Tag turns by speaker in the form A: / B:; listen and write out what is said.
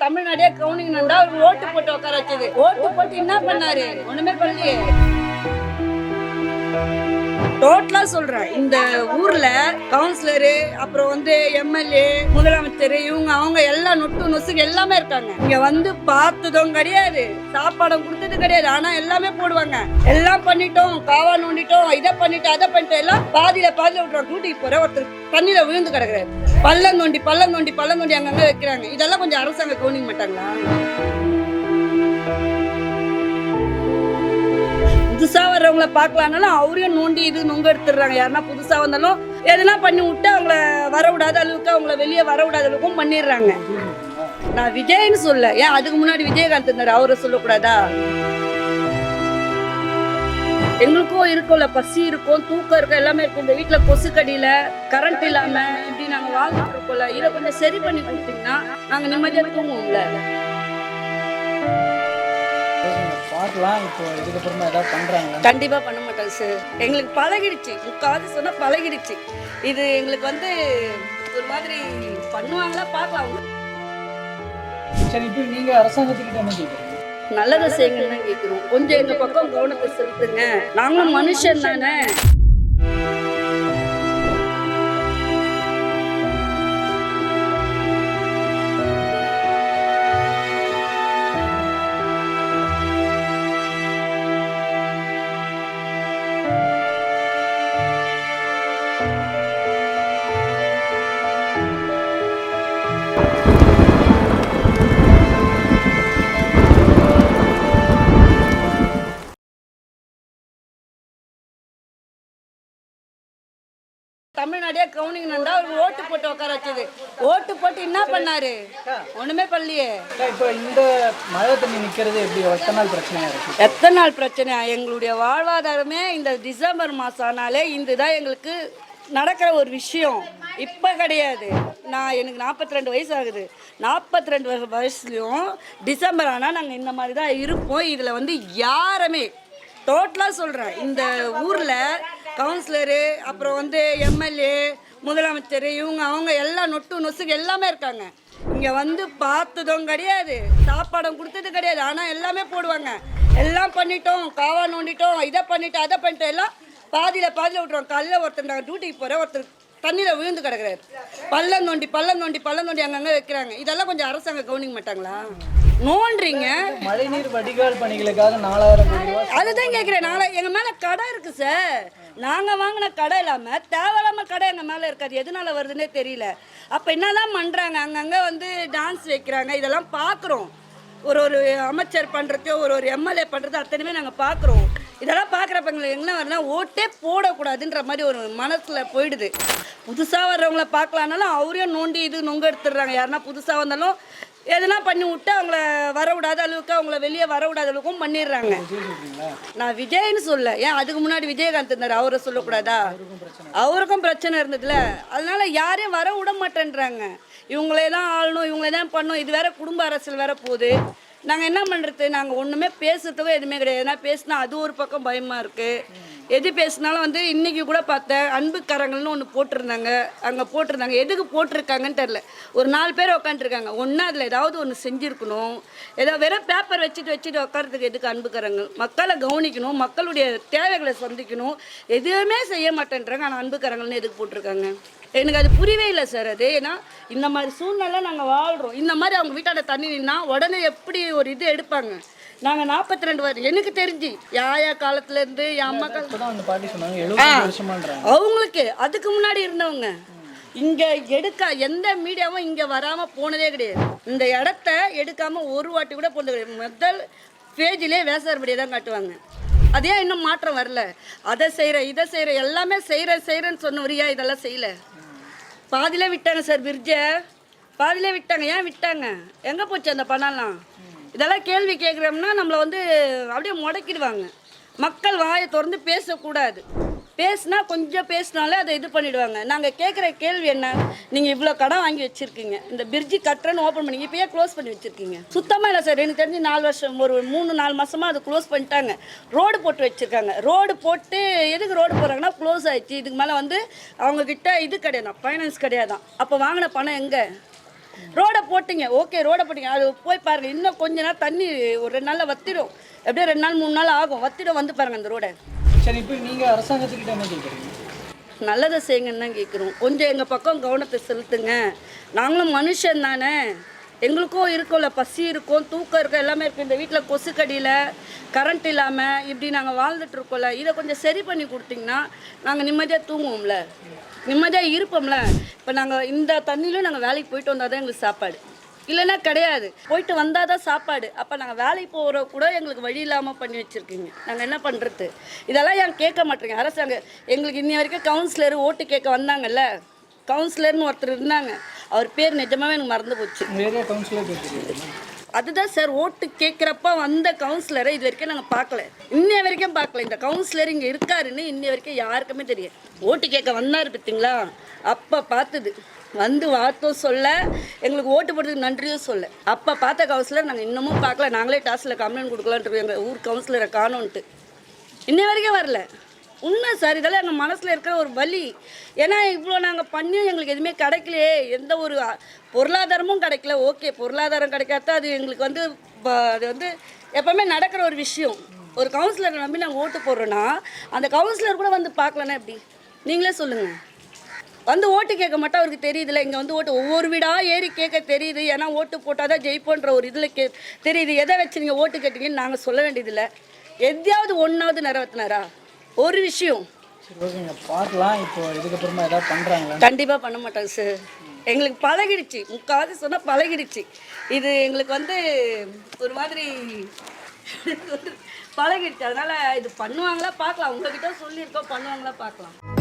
A: தமிழ்நாடே கவுனிங்கன்னு அவர் ஓட்டு போட்டு உட்கார வச்சது. ஓட்டு போட்டு என்ன பண்ணாரு? ஒண்ணுமே பண்ணலையே. டோட்டலா சொல்றேன், இந்த ஊர்ல கவுன்சிலரு, அப்புறம் வந்து எம்எல்ஏ, முதலமைச்சர், இவங்க அவங்க எல்லாம் நொட்டு நொசுக்கு எல்லாமே இருக்காங்க. இங்க வந்து பார்த்ததும் கிடையாது, சாப்பாடும் கொடுத்தது கிடையாது. ஆனா எல்லாமே போடுவாங்க. எல்லாம் பண்ணிட்டோம், காவா நோண்டிட்டோம், இதை பண்ணிட்டோம், அதை பண்ணிட்டோம், எல்லாம் பாதியில விட்டுறோம். டியூட்டிக்கு போற ஒருத்தர் தண்ணியில விழுந்து கிடக்குறாரு. பள்ளம் நோண்டி அங்கங்க வைக்கிறாங்க. இதெல்லாம் கொஞ்சம் அரசாங்கம் கவனிக்க மாட்டாங்களா? புதுசா வர்றவங்களை பார்க்கலான்னாலும் அவரையும் நோண்டி இது நொங்க எடுத்துடுறாங்க. யாருன்னா புதுசா வந்தாலும் எதுனா பண்ணி விட்டு அவங்கள வரவிடாத அளவுக்கு, அவங்கள வெளியே வரவிடாத அளவுக்கும் பண்ணிடுறாங்க. நான் விஜய்னு சொல்ல, ஏன் அதுக்கு முன்னாடி விஜயகாந்த் இருந்தாரு, அவரை சொல்லக்கூடாதா? எங்களுக்கும் இருக்கும்ல, பசி இருக்கும், தூக்கம் இருக்கும், எல்லாமே இருக்கும். இந்த வீட்டுல கொசு கடியில கரண்ட் இல்லாம இப்படி நாங்க வாழ்ந்துட்டு இருக்கோம்ல, இதை கொஞ்சம் சரி பண்ணி கொடுத்தீங்கன்னா நாங்க நிம்மதியா தூங்குவோம்ல. கண்டிப்பா பண்ண மாட்டாங்க சார். எங்களுக்கு பழகிடுச்சு, முக்காவது சொன்னா பழகிடுச்சு. இது எங்களுக்கு வந்து ஒரு மாதிரி பண்ணுவாங்களா பார்க்கலாம்.
B: நீங்க அரசாங்கத்துக்கிட்ட என்ன கேட்குறீங்க?
A: நல்லதை செய்யுங்கன்னு தான் கேட்கிறோம். கொஞ்சம் எங்க பக்கம் கவனத்தை செலுத்துங்க, நாங்களும் மனுஷன் தானே. தமிழ்நாடே கவுனிங்கன்னு அவர் ஓட்டு போட்டு உட்கார வச்சது. ஓட்டு போட்டு என்ன பண்ணாரு? ஒண்ணுமே பண்ணலையே.
B: இப்போ இந்த மழை தண்ணி நிற்கிறது எப்படி எத்தனை நாள் பிரச்சனையா இருக்கு?
A: எத்தனை நாள் பிரச்சனையா? எங்களுடைய வாழ்வாதாரமே இந்த டிசம்பர் மாதம் ஆனாலே இதுதான் எங்களுக்கு நடக்கிற ஒரு விஷயம். இப்போ கிடையாது. எனக்கு 42 வயசு ஆகுது. 42 வயசுலையும் டிசம்பர் ஆனால் நாங்கள் இந்த மாதிரி தான் இருப்போம். இதில் வந்து யாருமே டோட்டலாக சொல்கிறேன், இந்த ஊரில் கவுன்சிலரு, அப்புறம் வந்து எம்எல்ஏ, முதலமைச்சர், இவங்க அவங்க எல்லாம் நொட்டு நொசுக்கு எல்லாமே இருக்காங்க. இங்கே வந்து பார்த்ததும் கிடையாது, சாப்பாடும் கொடுத்தது கிடையாது. ஆனால் எல்லாமே போடுவாங்க. எல்லாம் பண்ணிட்டோம், காவா நோண்டிட்டோம், இதை பண்ணிட்டோம், அதை பண்ணிட்டோம், எல்லாம் பாதியில் விட்டுறோம். காலையில் ஒருத்தர் நாங்கள் டியூட்டிக்கு போகிற ஒருத்தர் தண்ணியில் விழுந்து கிடக்குறாரு. பள்ளம் நோண்டி அங்கங்கே வைக்கிறாங்க. இதெல்லாம் கொஞ்சம் அரசாங்கம் கவனிக்க மாட்டாங்களா? நோன்றீங்க.
B: மழைநீர் வடிகால் பணிகளுக்காக 4000 கோடி ரூபாய்.
A: அதுதான் கேட்குறேன். எங்கள் மேலே கடை இருக்குது சார். நாங்கள் வாங்கின கடை இல்லாமல் தேவையில்லாமல் கடை எங்கள் மேலே இருக்காது. எதனால வருதுன்னே தெரியல. அப்போ என்னதான் பண்ணுறாங்க? அங்கங்கே வந்து டான்ஸ் வைக்கிறாங்க. இதெல்லாம் பார்க்குறோம். ஒரு அமைச்சர் பண்ணுறது, ஒரு எம்எல்ஏ பண்ணுறது அத்தனையுமே நாங்கள் பார்க்குறோம். இதெல்லாம் பார்க்குறப்ப எங்களுக்கு என்ன வரனா, ஓட்டே போடக்கூடாதுன்ற மாதிரி ஒரு மனசில் போயிடுது. புதுசாக வர்றவங்கள பார்க்கலான்னாலும் அவரையும் நோண்டி இது நொங்க எடுத்துடுறாங்க. யாருன்னா புதுசாக வந்தாலும் எதுனா பண்ணி விட்டு அவங்கள வரவிடாத அளவுக்கு, அவங்கள வெளியே வரவிடாத அளவுக்கும் பண்ணிடுறாங்க. நான் விஜய்னு சொல்ல, ஏன் அதுக்கு முன்னாடி விஜயகாந்த் இருந்தார், அவரை சொல்லக்கூடாதா? அவருக்கும் பிரச்சனை இருந்ததுல. அதனால யாரையும் வர விட மாட்டேன்றாங்க. இவங்களே தான் ஆளணும், இவங்களே தான் பண்ணணும். இது வேற குடும்ப அரசியல் வேற போகுது. நாங்கள் என்ன பண்ணுறது? நாங்கள் ஒன்றுமே பேசுறதுக்கோ எதுவுமே கிடையாது. ஏன்னா பேசினா அது ஒரு பக்கம் பயமாக இருக்குது. எது பேசினாலும் வந்து இன்றைக்கி கூட பார்த்தேன், அன்புக்கரங்கள்னு ஒன்று போட்டிருந்தாங்க. அங்கே போட்டிருந்தாங்க, எதுக்கு போட்டிருக்காங்கன்னு தெரில. ஒரு 4 பேர் உட்காந்துருக்காங்க. ஒன்று அதில் ஏதாவது ஒன்று செஞ்சுருக்கணும். ஏதாவது வெறும் பேப்பர் வச்சுட்டு உட்காரத்துக்கு எதுக்கு அன்புக்கரங்கள்? மக்களை கவனிக்கணும், மக்களுடைய தேவைகளை சந்திக்கணும். எதுவுமே செய்ய மாட்டேன்றாங்க. ஆனால் அன்புக்கரங்கள்னு எதுக்கு போட்டிருக்காங்க? எனக்கு அது புரியவே இல்லை சார். அது ஏன்னா இந்த மாதிரி சூழ்நிலை நாங்கள் வாழ்கிறோம். இந்த மாதிரி அவங்க வீட்டாண்ட தண்ணி நின்னா உடனே எப்படி ஒரு இது எடுப்பாங்க? நாங்கள் 42 வருஷம் எனக்கு தெரிஞ்சு யாயா காலத்துலேருந்து என் அம்மா அவங்களுக்கு அதுக்கு முன்னாடி இருந்தவங்க இங்கே எந்த மீடியாவும் இங்கே வராமல் போனதே கிடையாது. இந்த இடத்த எடுக்காமல் ஒரு வாட்டி கூட போனது கிடையாது. முதல் பேஜிலே வேசார்படியை தான் காட்டுவாங்க. அதே இன்னும் மாற்றம் வரல. அதை செய்கிறேன், இதை செய்கிறேன், எல்லாமே செய்கிறேன்னு சொன்னவரியா இதெல்லாம் செய்யலை. பாதியிலே விட்டாங்க சார், பிரிட்ஜை பாதியிலே விட்டாங்க. ஏன் விட்டாங்க? எங்கே போச்சு அந்த பணம்லாம்? இதெல்லாம் கேள்வி கேட்குறோம்னா நம்மளை வந்து அப்படியே முடக்கிடுவாங்க. மக்கள் வாயை திறந்து பேசக்கூடாது. பேசினா கொஞ்சம் பேசினாலே அதை இது பண்ணிவிடுவாங்க. நாங்கள் கேட்குற கேள்வி என்ன? நீங்கள் இவ்வளோ கடன் வாங்கி வச்சுருக்கீங்க, இந்த பிரிட்ஜு கட்டுறேன்னு ஓப்பன் பண்ணி இப்போ ஏன் க்ளோஸ் பண்ணி வச்சுருக்கீங்க? சுத்தமாக இல்லை சார். எனக்கு தெரிஞ்சு 4 வருஷம், ஒரு 3-4 மாதமாக அது க்ளோஸ் பண்ணிட்டாங்க. ரோடு போட்டு வச்சுருக்காங்க. ரோடு போட்டு எதுக்கு ரோடு போடுறாங்கன்னா க்ளோஸ் ஆகிடுச்சு. இதுக்கு மேலே வந்து அவங்கக்கிட்ட இது கிடையாது, ஃபைனான்ஸ் கிடையாதான். அப்போ வாங்கின பணம் எங்கே? ரோடை போட்டிங்க, ஓகே ரோடை போட்டிங்க, அது போய் பாருங்கள், இன்னும் கொஞ்ச நாள் தண்ணி ஒரு 2 நாளில் வத்திடும், எப்படியும் 2 நாள் 3 நாள் ஆகும், வத்திடும், வந்து பாருங்கள் அந்த ரோடை.
B: சரி, இப்போ நீங்கள் அரசாங்கத்துக்கிட்ட என்ன கேட்குறீங்க?
A: நல்லதை செய்யுங்கன்னு தான் கேட்குறோம். கொஞ்சம் எங்கள் பக்கம் கவனத்தை செலுத்துங்க. நாங்களும் மனுஷன் தானே, எங்களுக்கும் இருக்கும்ல, பசி இருக்கும், தூக்கம் இருக்கும், எல்லாமே இருக்கும். இந்த வீட்டில் கொசுக்கடியில் கரண்ட் இல்லாமல் இப்படி நாங்கள் வாழ்ந்துட்டு இருக்கோம்ல, இதை கொஞ்சம் சரி பண்ணி கொடுத்தீங்கன்னா நாங்கள் நிம்மதியாக தூங்குவோம்ல, நிம்மதியாக இருப்போம்ல. இப்போ நாங்கள் இந்த தண்ணியிலும் நாங்கள் வேலைக்கு போயிட்டு வந்தால் தான் எங்களுக்கு சாப்பாடு, இல்லைன்னா கிடையாது. போயிட்டு வந்தால் தான் சாப்பாடு. அப்போ நாங்கள் வேலைக்கு போகிற கூட எங்களுக்கு வழி இல்லாமல் பண்ணி வச்சுருக்கீங்க. நாங்கள் என்ன பண்ணுறது? இதெல்லாம் ஏன் கேட்க மாட்டேங்க அரசாங்கம்? எங்களுக்கு இன்னி வரைக்கும் கவுன்சிலர் ஓட்டு கேட்க வந்தாங்கல்ல, கவுன்சிலர்னு ஒருத்தர் இருந்தாங்க, அவர் பேர் நிஜமாகவே எனக்கு மறந்து போச்சு.
B: ஏரியா கவுன்சிலர் கேட்குறீங்க?
A: அதுதான் சார், ஓட்டு கேட்குறப்ப வந்த கவுன்சிலரை இது வரைக்கும் நாங்கள் பார்க்கல, இன்னைய வரைக்கும் பார்க்கல. இந்த கவுன்சிலர் இங்கே இருக்காருன்னு இன்னைய வரைக்கும் யாருக்குமே தெரியும். ஓட்டு கேட்க வந்தார் பார்த்தீங்களா, அப்போ பார்த்தது வந்து வார்த்தையும் சொல்ல, எங்களுக்கு ஓட்டு போட்டதுக்கு நன்றியும் சொல்ல. அப்போ பார்த்த கவுன்சிலர் நாங்கள் இன்னமும் பார்க்கல. நாங்களே டாஸில் கம்ப்ளைண்ட் கொடுக்கலான்ட்டு எங்கள் ஊர் கவுன்சிலரை காணோன்ட்டு இன்னை வரைக்கும் வரல. உண்மை சார், இதெல்லாம் எங்கள் மனசில் இருக்கிற ஒரு வலி. ஏன்னா இவ்வளோ நாங்கள் பண்ணியும் எங்களுக்கு எதுவுமே கிடைக்கலையே, எந்த ஒரு பொருளாதாரமும் கிடைக்கல. ஓகே, பொருளாதாரம் கிடைக்காத அது எங்களுக்கு வந்து அது வந்து எப்போவுமே நடக்கிற ஒரு விஷயம். ஒரு கவுன்சிலரை நம்பி நாங்கள் ஓட்டு போடுறோன்னா அந்த கவுன்சிலர் கூட வந்து பார்க்கலன்னா எப்படி? நீங்களே சொல்லுங்கள். வந்து ஓட்டு கேட்க மாட்டோம், அவருக்கு தெரியுதுல்ல, இங்கே வந்து ஓட்டு ஒவ்வொரு வீடாக ஏறி கேட்க தெரியுது. ஏன்னா ஓட்டு போட்டால் தான் ஜெயிப்போன்ற ஒரு இதில் தெரியுது. எதை வச்சு நீங்கள் ஓட்டு கேட்டீங்கன்னு நாங்கள் சொல்ல வேண்டியதில்லை. எதையாவது ஒன்றாவது நிறைவேற்றினாரா? ஒரு விஷயம்.
B: சரி, ஓகேங்க, பார்க்கலாம். இப்போ இதுக்கப்புறமா ஏதாவது பண்ணுறாங்களா?
A: கண்டிப்பாக பண்ண மாட்டாங்க சார். எங்களுக்கு பழகிடுச்சு, முக்காவது சொன்னால் பழகிடுச்சு. இது எங்களுக்கு வந்து ஒரு மாதிரி பழகிடுச்சு. அதனால் இது பண்ணுவாங்களா பார்க்கலாம். உங்ககிட்ட சொல்லியிருக்கோம், பண்ணுவாங்களா பார்க்கலாம்.